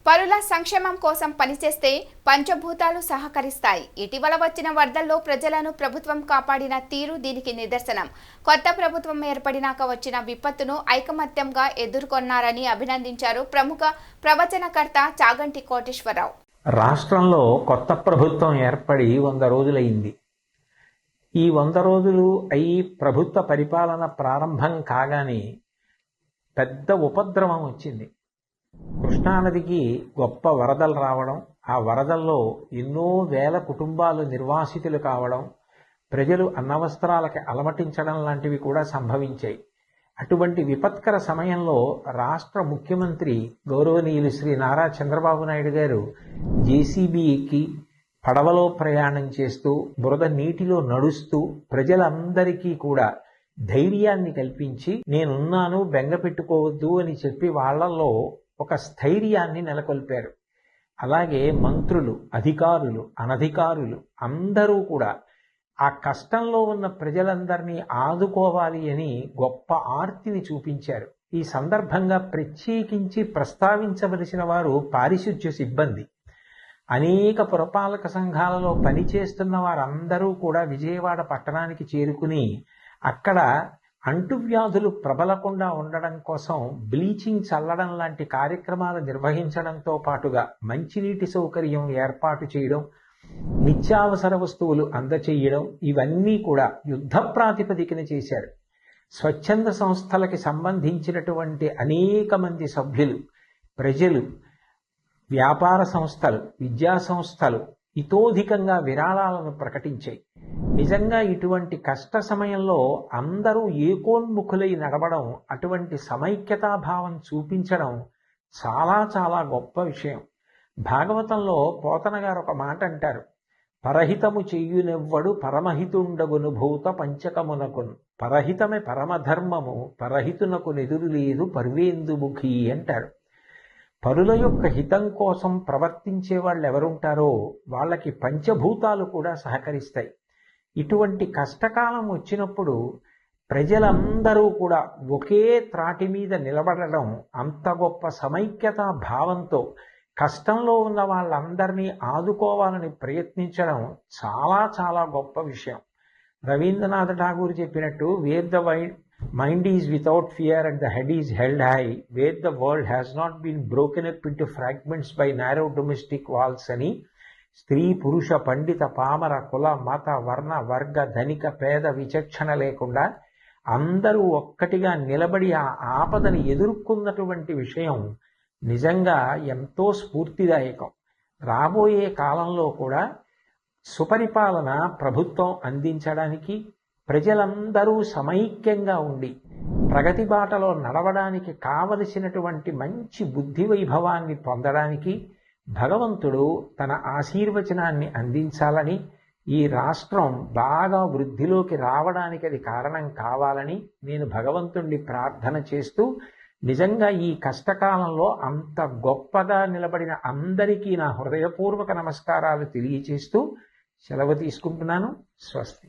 పరుల సంక్షేమం కోసం పనిచేస్తే పంచభూతాలు సహకరిస్తాయి. ఇటీవల వచ్చిన వరదల్లో ప్రజలను ప్రభుత్వం కాపాడిన తీరు దీనికి నిదర్శనం. కొత్త ప్రభుత్వం ఏర్పడినాక వచ్చిన విపత్తును ఐకమత్యంగా ఎదుర్కొన్నారని అభినందించారు ప్రముఖ ప్రవచనకర్త చాగంటి కోటేశ్వరరావు. రాష్ట్రంలో కొత్త ప్రభుత్వం ఏర్పడి 100 రోజులైంది. ఈ 100 రోజులు అయి ప్రభుత్వ పరిపాలన ప్రారంభం కాగానే పెద్ద ఉపద్రవం వచ్చింది. కృష్ణానదికి గొప్ప వరదలు రావడం, ఆ వరదల్లో ఎన్నో వేల కుటుంబాలు నిర్వాసితులు కావడం, ప్రజలు అన్నవస్త్రాలకి అలమటించడం లాంటివి కూడా సంభవించాయి. అటువంటి విపత్కర సమయంలో రాష్ట్ర ముఖ్యమంత్రి గౌరవనీయులు శ్రీ నారా చంద్రబాబు నాయుడు గారు జేసీబీ ఎక్కి పడవలో ప్రయాణం చేస్తూ బురద నీటిలో నడుస్తూ ప్రజలందరికీ కూడా ధైర్యాన్ని కల్పించి నేనున్నాను, బెంగ పెట్టుకోవద్దు అని చెప్పి వాళ్లలో ఒక స్థైర్యాన్ని నెలకొల్పారు. అలాగే మంత్రులు, అధికారులు, అనధికారులు అందరూ కూడా ఆ కష్టంలో ఉన్న ప్రజలందరినీ ఆదుకోవాలి అని గొప్ప ఆర్తిని చూపించారు. ఈ సందర్భంగా ప్రత్యేకించి ప్రస్తావించవలసిన వారు పారిశుధ్య సిబ్బంది. అనేక పురపాలక సంఘాలలో పనిచేస్తున్న వారందరూ కూడా విజయవాడ పట్టణానికి చేరుకుని అక్కడ అంటువ్యాధులు ప్రబలకుండా ఉండడం కోసం బ్లీచింగ్ చల్లడం లాంటి కార్యక్రమాలు నిర్వహించడంతో పాటుగా మంచినీటి సౌకర్యం ఏర్పాటు చేయడం, నిత్యావసర వస్తువులు అందచేయడం, ఇవన్నీ కూడా యుద్ధ ప్రాతిపదికన చేశారు. స్వచ్ఛంద సంస్థలకి సంబంధించినటువంటి అనేక మంది సభ్యులు, ప్రజలు, వ్యాపార సంస్థలు, విద్యా సంస్థలు ఇతోధికంగా విరాళాలను ప్రకటించాయి. నిజంగా ఇటువంటి కష్ట సమయంలో అందరూ ఏకోన్ముఖులై నడవడం, అటువంటి సమైక్యతాభావం చూపించడం చాలా చాలా గొప్ప విషయం. భాగవతంలో పోతన గారు ఒక మాట అంటారు, పరహితము చెయ్యునెవ్వడు పరమహితుండగును భూత పంచకమునకును, పరహితమే పరమధర్మము పరహితునకు నెదురు లేదు పర్వేందుముఖి అంటారు. పరుల యొక్క హితం కోసం ప్రవర్తించే వాళ్ళు ఎవరుంటారో వాళ్ళకి పంచభూతాలు కూడా సహకరిస్తాయి. ఇటువంటి కష్టకాలం వచ్చినప్పుడు ప్రజలందరూ కూడా ఒకే త్రాటి మీద నిలబడడం, అంత గొప్ప సమైక్యతా భావంతో కష్టంలో ఉన్న వాళ్ళందరినీ ఆదుకోవాలని ప్రయత్నించడం చాలా చాలా గొప్ప విషయం. రవీంద్రనాథ్ ఠాగూర్ చెప్పినట్టు, where the mind is without fear and the head is held high, where the world has not been broken up into fragments by narrow domestic walls అని స్త్రీ, పురుష, పండిత, పామర, కుల, మత, వర్ణ, వర్గ, ధనిక, పేద విచక్షణ లేకుండా అందరూ ఒక్కటిగా నిలబడి ఆ ఆపదని ఎదుర్కొన్నటువంటి విషయం నిజంగా ఎంతో స్ఫూర్తిదాయకం. రాబోయే కాలంలో కూడా సుపరిపాలన ప్రభుత్వం అందించడానికి, ప్రజలందరూ సమైక్యంగా ఉండి ప్రగతి బాటలో నడవడానికి కావలసినటువంటి మంచి బుద్ధి వైభవాన్ని పొందడానికి భగవంతుడు తన ఆశీర్వచనాన్ని అందించాలని, ఈ రాష్ట్రం బాగా వృద్ధిలోకి రావడానికి అది కారణం కావాలని నేను భగవంతుణ్ణి ప్రార్థన చేస్తూ, నిజంగా ఈ కష్టకాలంలో అంత గొప్పగా నిలబడిన అందరికీ నా హృదయపూర్వక నమస్కారాలు తెలియచేస్తూ సెలవు తీసుకుంటున్నాను. స్వస్తి.